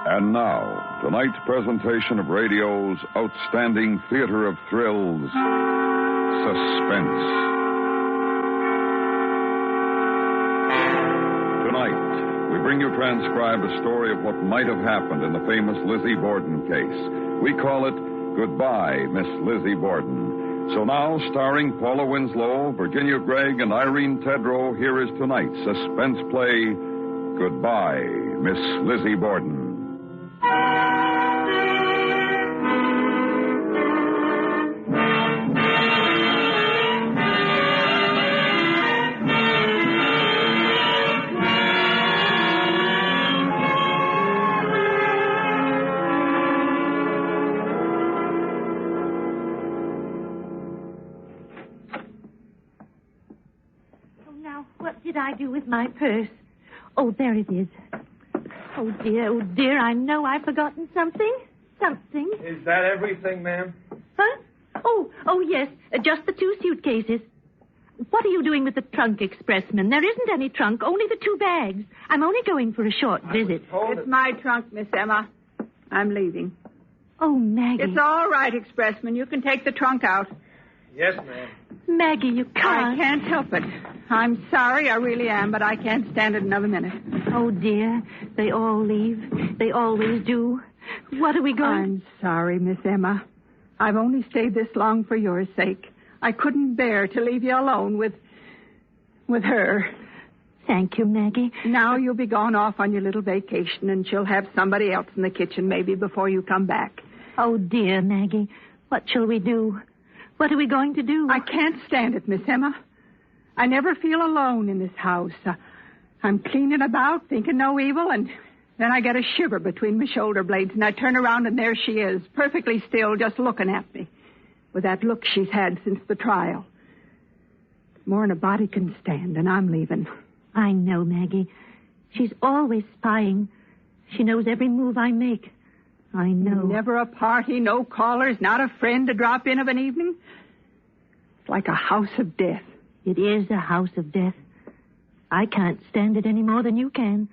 And now, tonight's presentation of radio's outstanding theater of thrills, Suspense. Tonight, we bring you transcribed a story of what might have happened in the famous Lizzie Borden case. We call it Goodbye, Miss Lizzie Borden. So now, starring Paula Winslow, Virginia Gregg, and Irene Tedrow, here is tonight's suspense play, Goodbye, Miss Lizzie Borden. What did I do with my purse? Oh, there it is. Oh, dear, I know I've forgotten something. Something. Is that everything, ma'am? Huh? Oh, yes, just the 2 suitcases. What are you doing with the trunk, expressman? There isn't any trunk, only the 2 bags. I'm only going for a short visit. It's my trunk, Miss Emma. I'm leaving. Oh, Maggie. It's all right, expressman. You can take the trunk out. Yes, ma'am. Maggie, you can't. I can't help it. I'm sorry, I really am, but I can't stand it another minute. Oh, dear. They all leave. They always do. What are we going... I'm sorry, Miss Emma. I've only stayed this long for your sake. I couldn't bear to leave you alone with her. Thank you, Maggie. Now you'll be gone off on your little vacation, and she'll have somebody else in the kitchen maybe before you come back. Oh, dear, Maggie. What shall we do? What are we going to do? I can't stand it, Miss Emma. I never feel alone in this house. I'm cleaning about, thinking no evil, and then I get a shiver between my shoulder blades, and I turn around, and there she is, perfectly still, just looking at me, with that look she's had since the trial. More than a body can stand, and I'm leaving. I know, Maggie. She's always spying. She knows every move I make. I know. Never a party, no callers, not a friend to drop in of an evening. It's like a house of death. It is a house of death. I can't stand it any more than you can.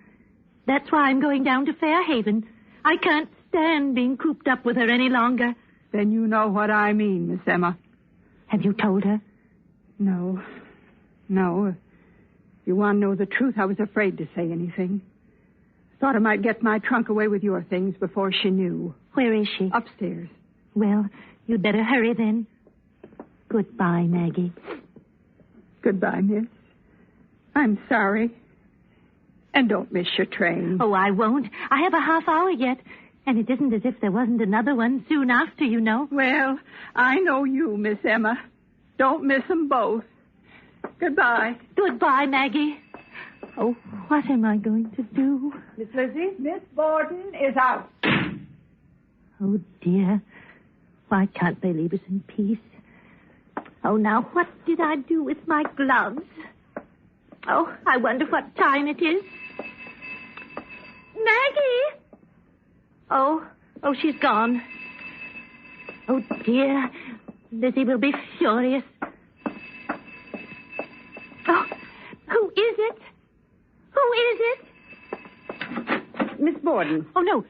That's why I'm going down to Fairhaven. I can't stand being cooped up with her any longer. Then you know what I mean, Miss Emma. Have you told her? No. If you want to know the truth, I was afraid to say anything. Thought I might get my trunk away with your things before she knew. Where is she? Upstairs. Well, you'd better hurry then. Goodbye, Maggie. Goodbye, miss. I'm sorry. And don't miss your train. Oh, I won't. I have a half hour yet. And it isn't as if there wasn't another one soon after, you know. Well, I know you, Miss Emma. Don't miss them both. Goodbye. Goodbye, Maggie. Oh, what am I going to do? Miss Lizzie? Miss Borden is out. Oh, dear. Why can't they leave us in peace? Oh, now, what did I do with my gloves? Oh, I wonder what time it is. Maggie! Oh, she's gone. Oh, dear. Lizzie will be furious. Oh, who is it? Who is it? Miss Borden. Oh, no,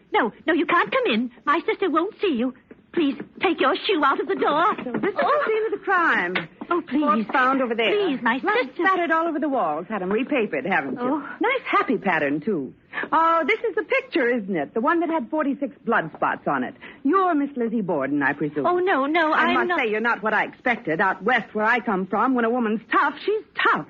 you can't come in. My sister won't see you. Please, take your shoe out of the door. So this is the scene of the crime. Oh, please. What's found over there? Please, my Blood sister. spattered all over the walls. Had them repapered, haven't you? Oh. Nice happy pattern, too. Oh, this is the picture, isn't it? The one that had 46 blood spots on it. You're Miss Lizzie Borden, I presume. Oh, no, I I'm must say you're not what I expected. Out west where I come from, when a woman's tough, she's tough.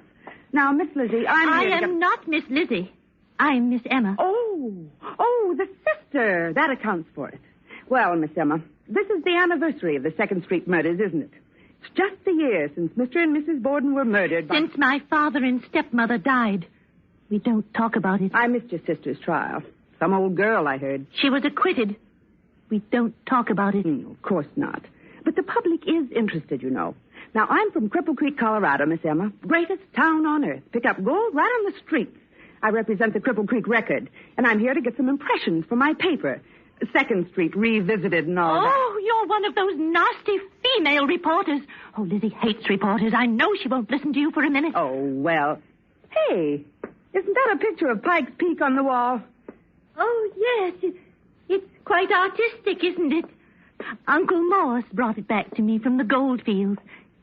Now, Miss Lizzie, I am not Miss Lizzie. I'm Miss Emma. Oh, the sister. That accounts for it. Well, Miss Emma, this is the anniversary of the 2nd Street murders, isn't it? It's just a year since Mr. and Mrs. Borden were murdered by... Since my father and stepmother died. We don't talk about it. I missed your sister's trial. Some old girl, I heard. She was acquitted. We don't talk about it. Of course not. But the public is interested, you know. Now, I'm from Cripple Creek, Colorado, Miss Emma. Greatest town on earth. Pick up gold right on the streets. I represent the Cripple Creek Record, and I'm here to get some impressions for my paper. 2nd Street Revisited and all that. Oh, you're one of those nasty female reporters. Oh, Lizzie hates reporters. I know she won't listen to you for a minute. Oh, well. Hey, Isn't that a picture of Pike's Peak on the wall? Oh, yes. It's quite artistic, isn't it? Uncle Morse brought it back to me from the goldfields.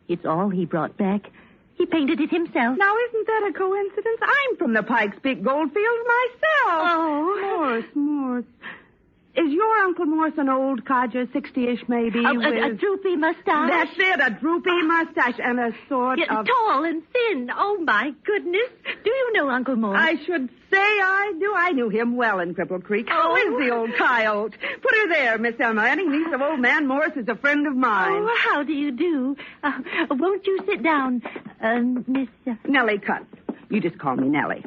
It's all he brought back. He painted it himself. Now, isn't that a coincidence? I'm from the Pike's Peak goldfields myself. Oh. Morse. Is your Uncle Morse an old codger, 60-ish maybe? A droopy mustache. That's it, a droopy mustache and a sort of... Tall and thin. Oh, my goodness. Do you know Uncle Morse? I should say I do. I knew him well in Cripple Creek. How is the old coyote? Put her there, Miss Emma. Any niece of old man Morse is a friend of mine. Oh, how do you do? Won't you sit down, Miss... Nellie Cutts. You just call me Nellie.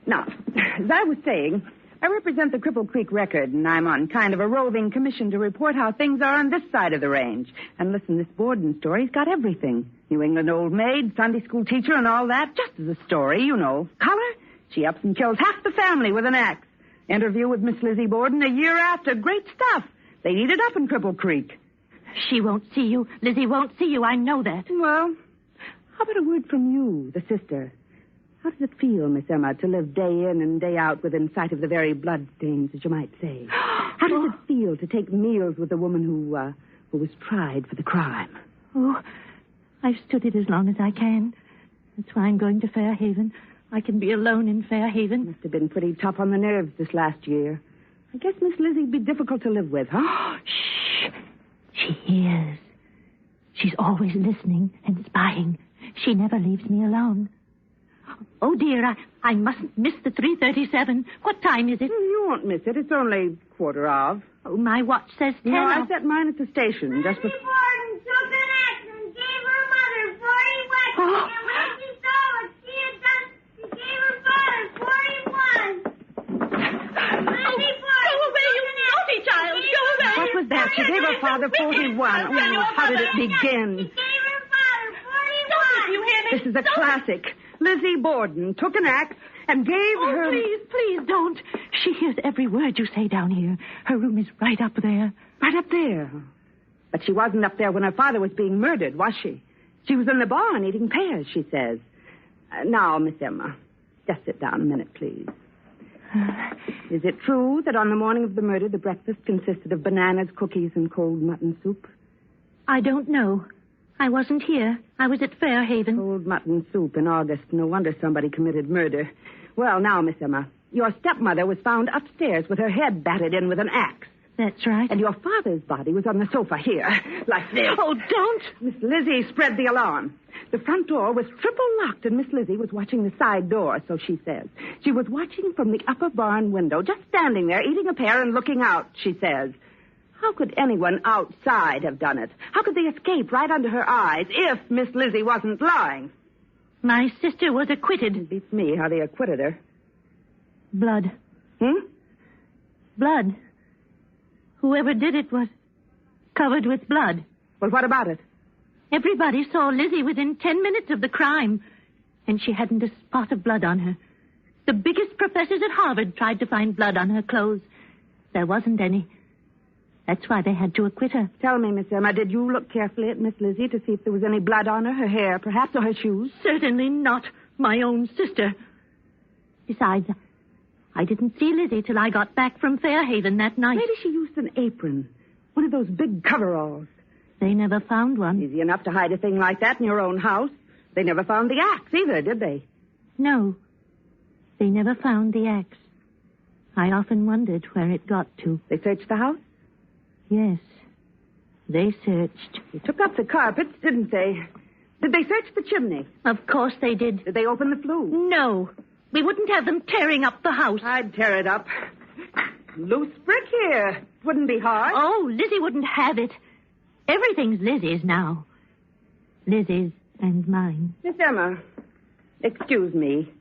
Now, as I was saying... I represent the Cripple Creek Record, and I'm on kind of a roving commission to report how things are on this side of the range. And listen, this Borden story's got everything. New England old maid, Sunday school teacher, and all that. Just as a story, you know. Color? She ups and kills half the family with an axe. Interview with Miss Lizzie Borden a year after. Great stuff. They eat it up in Cripple Creek. She won't see you. Lizzie won't see you. I know that. Well, how about a word from you, the sister? How does it feel, Miss Emma, to live day in and day out within sight of the very bloodstains, as you might say? How does it feel to take meals with a woman who was tried for the crime? Oh, I've stood it as long as I can. That's why I'm going to Fairhaven. I can be alone in Fairhaven. Must have been pretty tough on the nerves this last year. I guess Miss Lizzie'd be difficult to live with, huh? Shh. She hears. She's always listening and spying. She never leaves me alone. Oh, dear, I mustn't miss the 3:37. What time is it? You won't miss it. It's only 1:15. Oh, my watch says 10. No, I set mine at the station. Just before... Borden took an axe and gave her mother 40 whacks. Oh. And when she saw what she had done, she gave her father 41. Lizzie Borden Go away, you naughty child. Go away. What was that? She gave her father 41. Oh, how did it begin? She gave her father 41. You hear me? This is a classic. Lizzie Borden took an axe and gave her... Please don't. She hears every word you say down here. Her room is right up there. Right up there. But she wasn't up there when her father was being murdered, was she? She was in the barn eating pears, she says. Now, Miss Emma, just sit down a minute, please. Is it true that on the morning of the murder, the breakfast consisted of bananas, cookies, and cold mutton soup? I don't know. I wasn't here. I was at Fairhaven. Cold mutton soup in August. No wonder somebody committed murder. Well, now, Miss Emma, your stepmother was found upstairs with her head battered in with an axe. That's right. And your father's body was on the sofa here, like this. Oh, don't! Miss Lizzie spread the alarm. The front door was triple locked, and Miss Lizzie was watching the side door, so she says. She was watching from the upper barn window, just standing there, eating a pear and looking out, she says. How could anyone outside have done it? How could they escape right under her eyes if Miss Lizzie wasn't lying? My sister was acquitted. It beats me how they acquitted her. Blood. Blood. Whoever did it was covered with blood. Well, what about it? Everybody saw Lizzie within 10 minutes of the crime, and she hadn't a spot of blood on her. The biggest professors at Harvard tried to find blood on her clothes. There wasn't any. That's why they had to acquit her. Tell me, Miss Emma, did you look carefully at Miss Lizzie to see if there was any blood on her hair, perhaps, or her shoes? Certainly not my own sister. Besides, I didn't see Lizzie till I got back from Fairhaven that night. Maybe she used an apron. One of those big coveralls. They never found one. Easy enough to hide a thing like that in your own house. They never found the axe either, did they? No. They never found the axe. I often wondered where it got to. They searched the house? Yes. They searched. They took up the carpets, didn't they? Did they search the chimney? Of course they did. Did they open the flue? No. We wouldn't have them tearing up the house. I'd tear it up. Loose brick here. Wouldn't be hard. Oh, Lizzie wouldn't have it. Everything's Lizzie's now. Lizzie's and mine. Miss Emma, excuse me,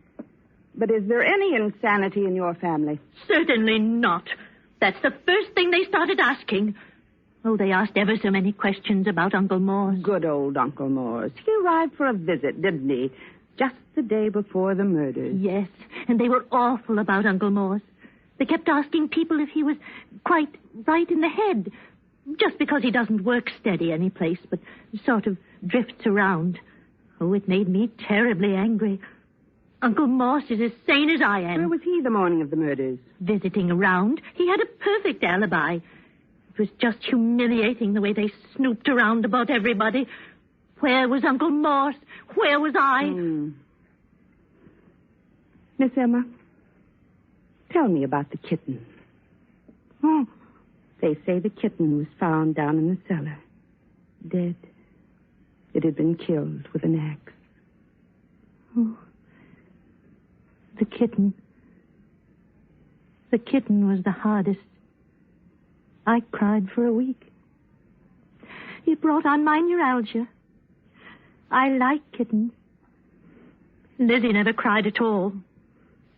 but is there any insanity in your family? Certainly not. That's the first thing they started asking. Oh, they asked ever so many questions about Uncle Morse. Good old Uncle Morse. He arrived for a visit, didn't he? Just the day before the murders. Yes, and they were awful about Uncle Morse. They kept asking people if he was quite right in the head. Just because he doesn't work steady any place, but sort of drifts around. Oh, it made me terribly angry. Uncle Morse is as sane as I am. Where was he the morning of the murders? Visiting around. He had a perfect alibi. It was just humiliating the way they snooped around about everybody. Where was Uncle Morse? Where was I? Miss Emma, tell me about the kitten. Oh, they say the kitten was found down in the cellar. Dead. It had been killed with an axe. Oh. The kitten. The kitten was the hardest. I cried for a week. It brought on my neuralgia. I like kittens. Lizzie never cried at all.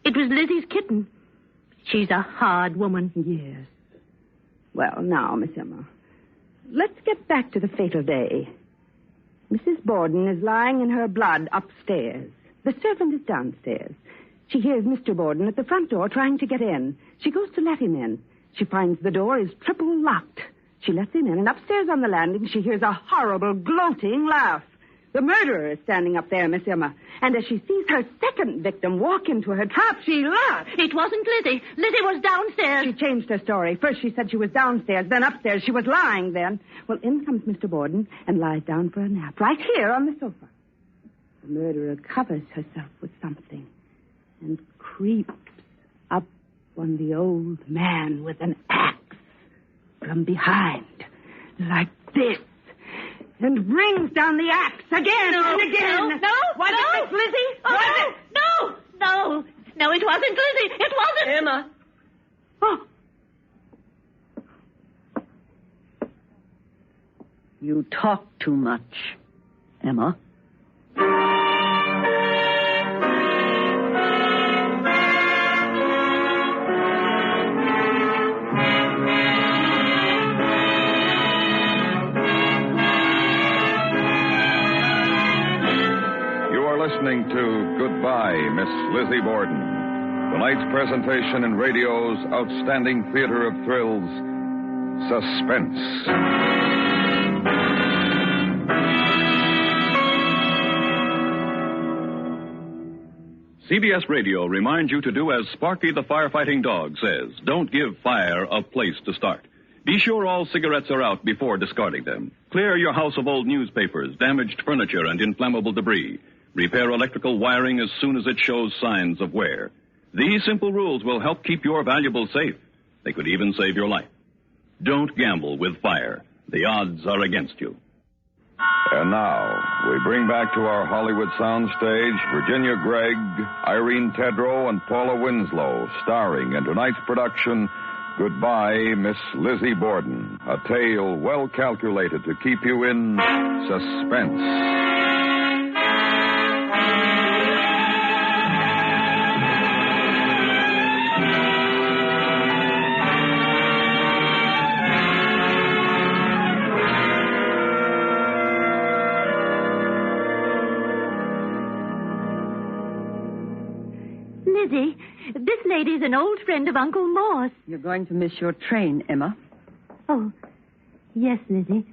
It was Lizzie's kitten. She's a hard woman. Yes. Well, now, Miss Emma, let's get back to the fatal day. Mrs. Borden is lying in her blood upstairs. The servant is downstairs. She hears Mr. Borden at the front door trying to get in. She goes to let him in. She finds the door is triple locked. She lets him in, and upstairs on the landing, she hears a horrible, gloating laugh. The murderer is standing up there, Miss Emma. And as she sees her second victim walk into her trap, she laughs. It wasn't Lizzie. Lizzie was downstairs. She changed her story. First she said she was downstairs, then upstairs. She was lying then. Well, in comes Mr. Borden and lies down for a nap, right here on the sofa. The murderer covers herself with something and creeps up on the old man with an axe from behind, like this. And brings down the axe again and again. No. Was it Miss Lizzie? Oh, Was it? No, it wasn't Lizzie. It wasn't. Emma. Oh. You talk too much, Emma. Listening to Goodbye, Miss Lizzie Borden. Tonight's presentation in radio's outstanding theater of thrills, Suspense. CBS Radio reminds you to do as Sparky the firefighting dog says. Don't give fire a place to start. Be sure all cigarettes are out before discarding them. Clear your house of old newspapers, damaged furniture, and inflammable debris. Repair electrical wiring as soon as it shows signs of wear. These simple rules will help keep your valuables safe. They could even save your life. Don't gamble with fire. The odds are against you. And now, we bring back to our Hollywood soundstage Virginia Gregg, Irene Tedrow, and Paula Winslow, starring in tonight's production, Goodbye, Miss Lizzie Borden, a tale well calculated to keep you in suspense. Lizzie, this lady's an old friend of Uncle Morse. You're going to miss your train, Emma. Oh, yes, Lizzie.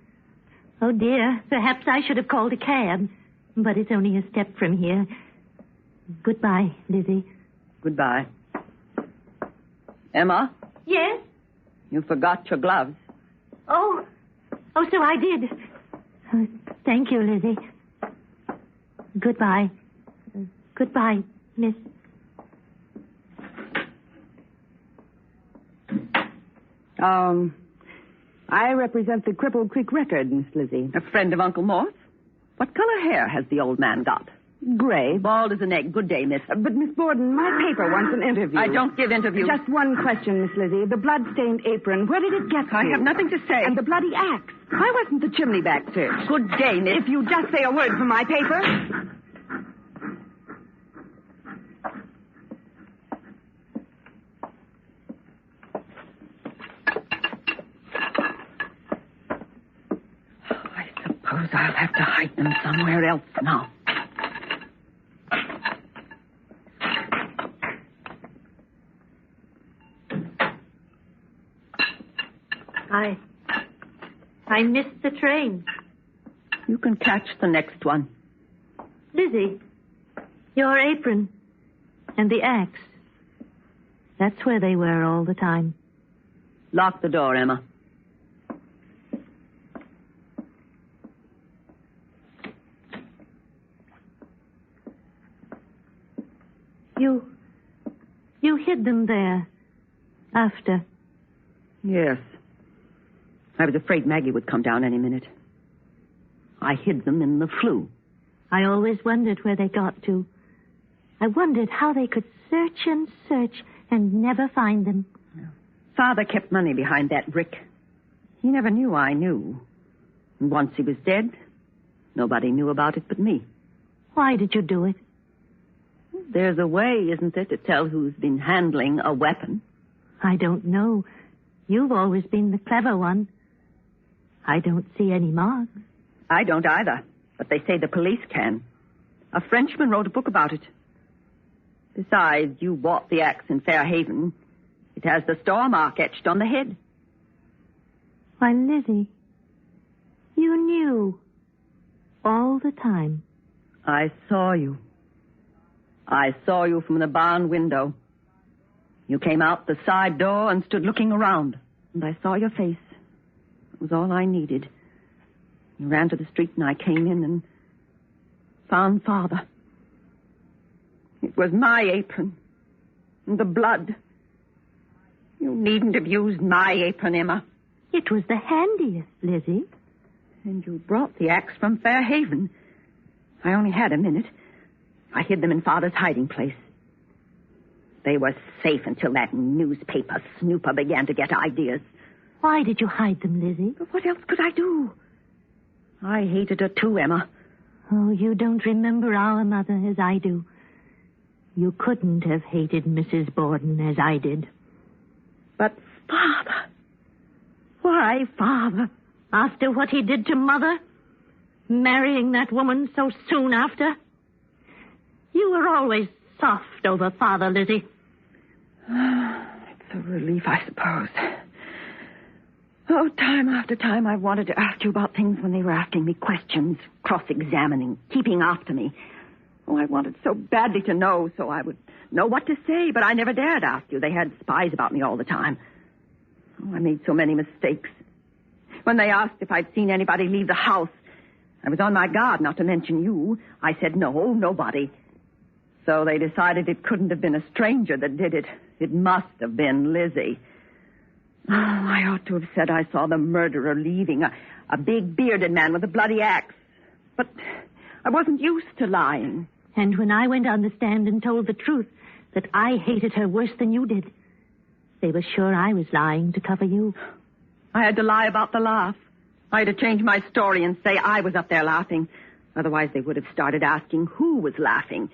Oh, dear, perhaps I should have called a cab. But it's only a step from here. Goodbye, Lizzie. Goodbye. Emma, Yes? you forgot your gloves. Oh, so I did. Oh, thank you, Lizzie. Goodbye. Goodbye, Miss. I represent the Cripple Creek Record, Miss Lizzie. A friend of Uncle Morse? What color hair has the old man got? Gray. Bald as an egg. Good day, miss. But, Miss Borden, my paper wants an interview. I don't give interviews. Just one question, Miss Lizzie. The blood-stained apron, where did it get to? I have nothing to say. And the bloody axe. Why wasn't the chimney back searched? Good day, miss. If you just say a word for my paper. Suppose I'll have to hide them somewhere else now. I missed the train. You can catch the next one. Lizzie, your apron. And the axe. That's where they were all the time. Lock the door, Emma. You hid them there. After. Yes. I was afraid Maggie would come down any minute. I hid them in the flue. I always wondered where they got to. I wondered how they could search and search and never find them. Father kept money behind that brick. He never knew I knew. And once he was dead, nobody knew about it but me. Why did you do it? There's a way, isn't there, to tell who's been handling a weapon? I don't know. You've always been the clever one. I don't see any marks. I don't either, but they say the police can. A Frenchman wrote a book about it. Besides, you bought the axe in Fairhaven. It has the store mark etched on the head. Why, Lizzie, you knew all the time. I saw you. I saw you from the barn window. You came out the side door and stood looking around. And I saw your face. It was all I needed. You ran to the street and I came in and found Father. It was my apron. And the blood. You needn't have used my apron, Emma. It was the handiest, Lizzie. And you brought the axe from Fairhaven. I only had a minute. I hid them in Father's hiding place. They were safe until that newspaper snooper began to get ideas. Why did you hide them, Lizzie? But what else could I do? I hated her too, Emma. Oh, you don't remember our mother as I do. You couldn't have hated Mrs. Borden as I did. But Father... Why, Father? After what he did to Mother? Marrying that woman so soon after? You were always soft over Father, Lizzie. It's a relief, I suppose. Oh, time after time I've wanted to ask you about things when they were asking me questions, cross-examining, keeping after me. Oh, I wanted so badly to know so I would know what to say, but I never dared ask you. They had spies about me all the time. Oh, I made so many mistakes. When they asked if I'd seen anybody leave the house, I was on my guard not to mention you. I said no, nobody. So they decided it couldn't have been a stranger that did it. It must have been Lizzie. Oh, I ought to have said I saw the murderer leaving, a big bearded man with a bloody axe. But I wasn't used to lying. And when I went on the stand and told the truth, that I hated her worse than you did, they were sure I was lying to cover you. I had to lie about the laugh. I had to change my story and say I was up there laughing. Otherwise they would have started asking who was laughing.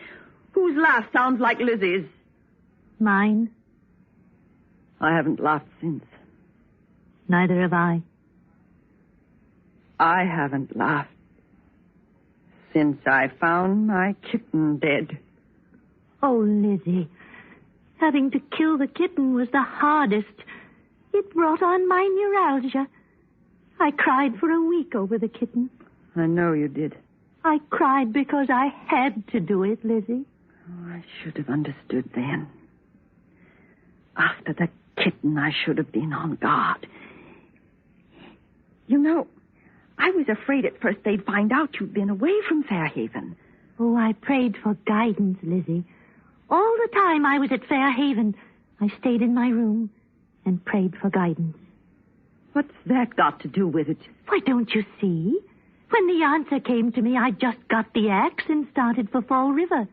Whose laugh sounds like Lizzie's? Mine. I haven't laughed since. Neither have I. I haven't laughed since I found my kitten dead. Oh, Lizzie, having to kill the kitten was the hardest. It brought on my neuralgia. I cried for a week over the kitten. I know you did. I cried because I had to do it, Lizzie. Oh, I should have understood then. After the kitten, I should have been on guard. You know, I was afraid at first they'd find out you'd been away from Fairhaven. Oh, I prayed for guidance, Lizzie. All the time I was at Fairhaven, I stayed in my room and prayed for guidance. What's that got to do with it? Why, don't you see? When the answer came to me, I just got the axe and started for Fall River.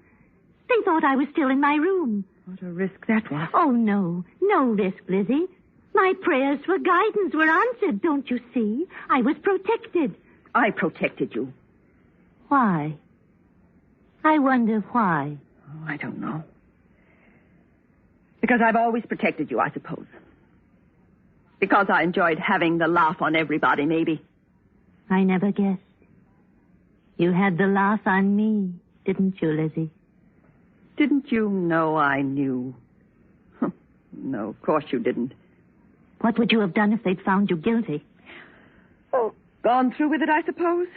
They thought I was still in my room. What a risk that was. Oh, no. No risk, Lizzie. My prayers for guidance were answered, don't you see? I was protected. I protected you. Why? I wonder why. Oh, I don't know. Because I've always protected you, I suppose. Because I enjoyed having the laugh on everybody, maybe. I never guessed. You had the laugh on me, didn't you, Lizzie? Didn't you know I knew? No, of course you didn't. What would you have done if they'd found you guilty? Oh, gone through with it, I suppose.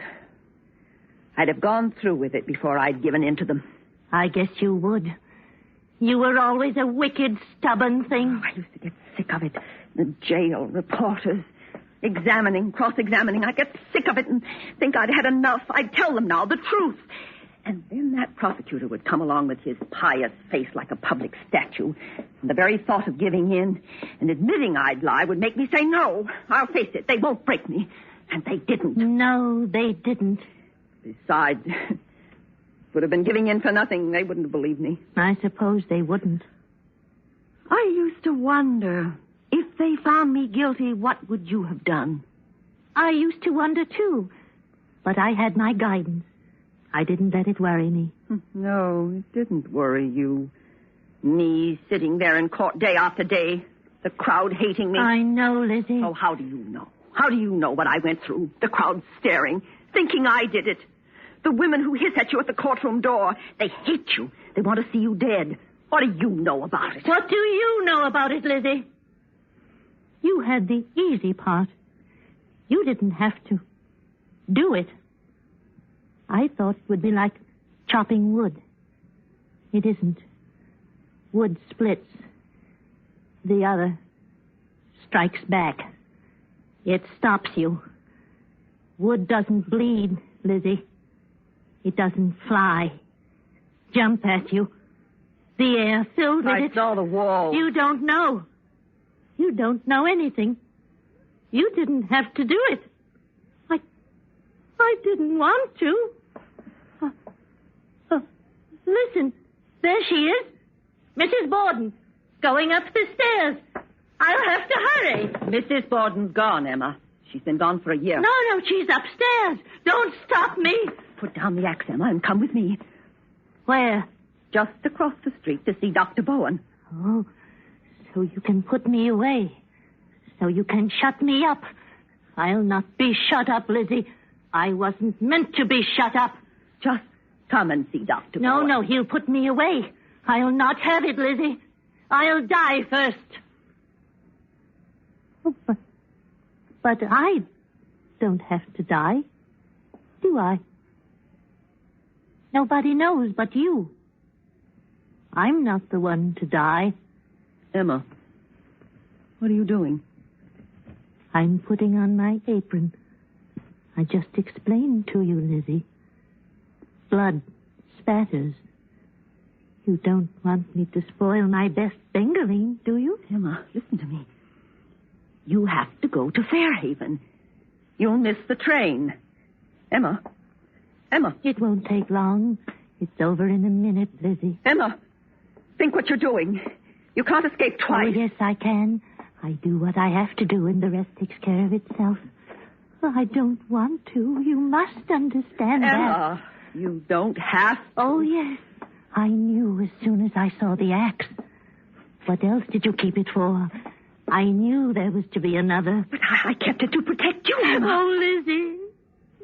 I'd have gone through with it before I'd given in to them. I guess you would. You were always a wicked, stubborn thing. Oh, I used to get sick of it. The jail reporters examining, cross-examining. I'd get sick of it and think I'd had enough. I'd tell them now the truth. And then that prosecutor would come along with his pious face like a public statue. And the very thought of giving in and admitting I'd lie would make me say, no, I'll face it. They won't break me. And they didn't. No, they didn't. Besides, would have been giving in for nothing. They wouldn't have believed me. I suppose they wouldn't. I used to wonder, if they found me guilty, what would you have done? I used to wonder, too. But I had my guidance. I didn't let it worry me. No, it didn't worry you. Me sitting there in court day after day, the crowd hating me. I know, Lizzie. Oh, how do you know? How do you know what I went through? The crowd staring, thinking I did it. The women who hiss at you at the courtroom door, they hate you. They want to see you dead. What do you know about it? What do you know about it, Lizzie? You had the easy part. You didn't have to do it. I thought it would be like chopping wood. It isn't. Wood splits. The other strikes back. It stops you. Wood doesn't bleed, Lizzie. It doesn't fly. Jump at you. The air filled with it. I saw the wall. You don't know. You don't know anything. You didn't have to do it. I didn't want to. Listen, there she is. Mrs. Borden, going up the stairs. I'll have to hurry. Mrs. Borden's gone, Emma. She's been gone for a year. No, she's upstairs. Don't stop me. Put down the axe, Emma, and come with me. Where? Just across the street to see Dr. Bowen. Oh, so you can put me away. So you can shut me up. I'll not be shut up, Lizzie. I wasn't meant to be shut up. Just come and see Dr. Bowen. No, he'll put me away. I'll not have it, Lizzie. I'll die first. Oh, but I don't have to die, do I? Nobody knows but you. I'm not the one to die. Emma, what are you doing? I'm putting on my apron. I just explained to you, Lizzie. Blood spatters. You don't want me to spoil my best Bengaline, do you? Emma, listen to me. You have to go to Fairhaven. You'll miss the train. Emma. It won't take long. It's over in a minute, Lizzie. Emma, think what you're doing. You can't escape twice. Oh, yes, I can. I do what I have to do, and the rest takes care of itself. Well, I don't want to. You must understand that. Emma, you don't have to. Oh, yes. I knew as soon as I saw the axe. What else did you keep it for? I knew there was to be another. But I kept it to protect you, Emma. Oh, Lizzie,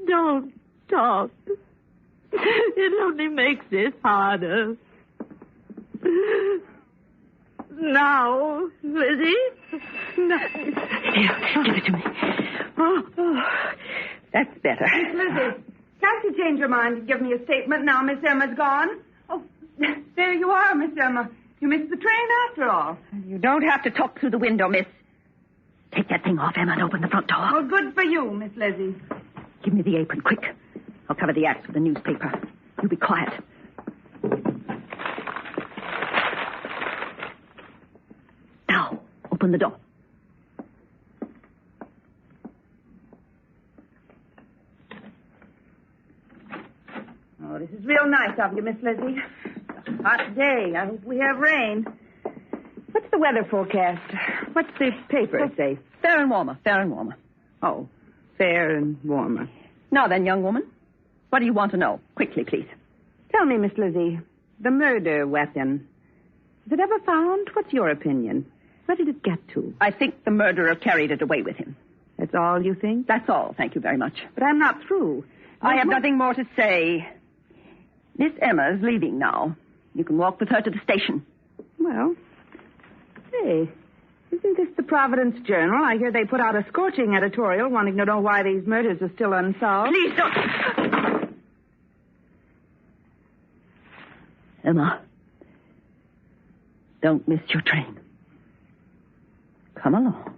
don't talk. It only makes this harder. Now, Lizzie. No. Here, give it to me. Oh, that's better. Miss Lizzie, can't you change your mind and give me a statement now Miss Emma's gone? Oh, there you are, Miss Emma. You missed the train after all. You don't have to talk through the window, miss. Take that thing off, Emma, and open the front door. Oh, good for you, Miss Lizzie. Give me the apron, quick. I'll cover the axe with the newspaper. You be quiet. Now, open the door. Oh, this is real nice of you, Miss Lizzie. Hot day. I hope we have rain. What's the weather forecast? What's the paper say? Fair and warmer. Oh, fair and warmer. Now then, young woman, what do you want to know? Quickly, please. Tell me, Miss Lizzie, the murder weapon. Was it ever found? What's your opinion? Where did it get to? I think the murderer carried it away with him. That's all you think? That's all, thank you very much. But I'm not through. I have nothing more to say. Miss Emma's leaving now. You can walk with her to the station. Well, hey, isn't this the Providence Journal? I hear they put out a scorching editorial wanting to know why these murders are still unsolved. Please don't. Emma, Don't miss your train. Come along.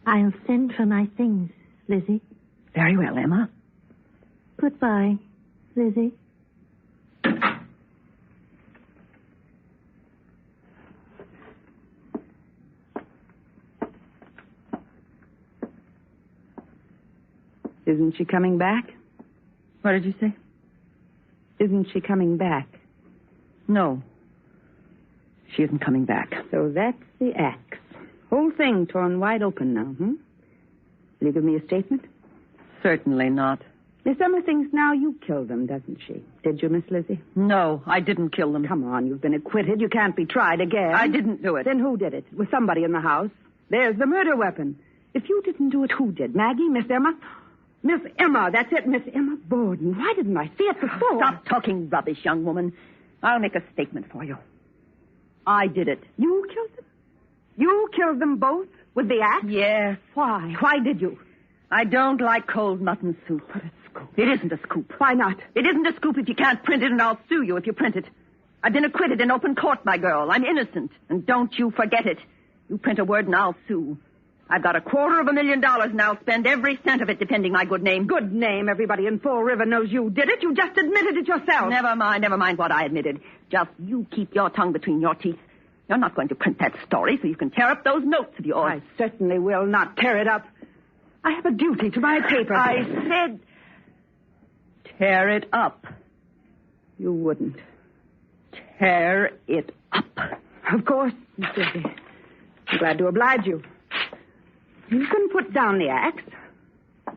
I'll send for my things, Lizzie. Very well, Emma. Goodbye, Lizzie. Isn't she coming back? What did you say? Isn't she coming back? No. She isn't coming back. So that's the axe. Whole thing torn wide open now, Will you give me a statement? Certainly not. Miss Emma thinks now you killed them, doesn't she? Did you, Miss Lizzie? No, I didn't kill them. Come on, you've been acquitted. You can't be tried again. I didn't do it. Then who did it? It was somebody in the house. There's the murder weapon. If you didn't do it, who did? Maggie? Miss Emma? Miss Emma, that's it, Miss Emma Borden. Why didn't I see it before? Stop talking rubbish, young woman. I'll make a statement for you. I did it. You killed them? You killed them both with the axe? Yes. Why? Why did you? I don't like cold mutton soup. What a scoop. It isn't a scoop. Why not? It isn't a scoop if you can't print it, and I'll sue you if you print it. I've been acquitted in open court, my girl. I'm innocent, and don't you forget it. You print a word and I'll sue. I've got $250,000 and I'll spend every cent of it defending my good name. Good name. Everybody in Fall River knows you did it. You just admitted it yourself. Never mind what I admitted. Just you keep your tongue between your teeth. You're not going to print that story so you can tear up those notes of yours. I certainly will not tear it up. I have a duty to my paper. I said tear it up. You wouldn't. Tear it up. Of course, Miss Lizzie. I'm glad to oblige you. You can put down the axe.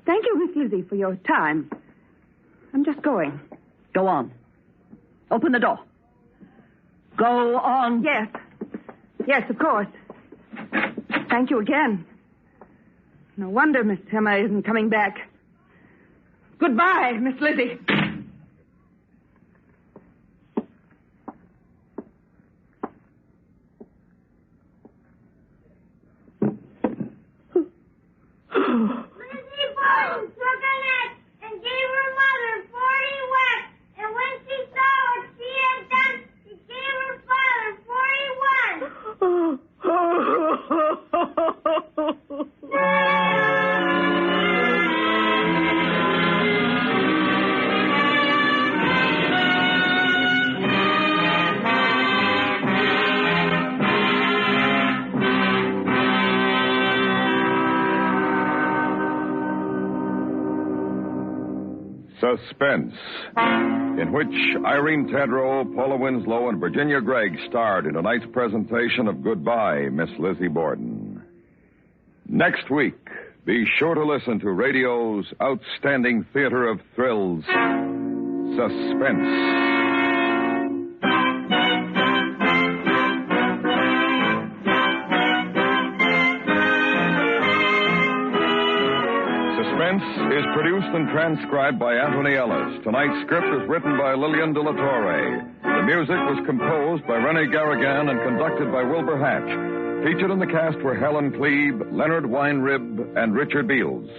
Thank you, Miss Lizzie, for your time. I'm just going. Go on. Open the door. Go on. Yes. Yes, of course. Thank you again. No wonder Miss Emma isn't coming back. Goodbye, Miss Lizzie. Lizzie Borden took an axe and gave her mother 40 whacks. And when she saw what she had done, she gave her father 41. Suspense, in which Irene Tedrow, Paula Winslow, and Virginia Gregg starred in tonight's presentation of Goodbye, Miss Lizzie Borden. Next week, be sure to listen to radio's outstanding theater of thrills, Suspense. Suspense is produced and transcribed by Anthony Ellis. Tonight's script was written by Lillian de la Torre. The music was composed by Rennie Garrigan and conducted by Wilbur Hatch. Featured in the cast were Helen Klebe, Leonard Weinrib, and Richard Beals.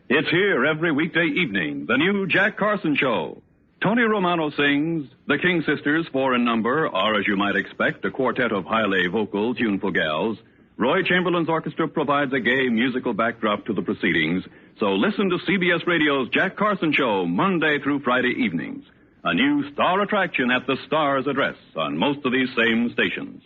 It's here every weekday evening, the new Jack Carson Show. Tony Romano sings. The King Sisters, 4 in number, are, as you might expect, a quartet of highly vocal, tuneful gals. Roy Chamberlain's orchestra provides a gay musical backdrop to the proceedings, so listen to CBS Radio's Jack Carson Show Monday through Friday evenings. A new star attraction at the Star's address on most of these same stations.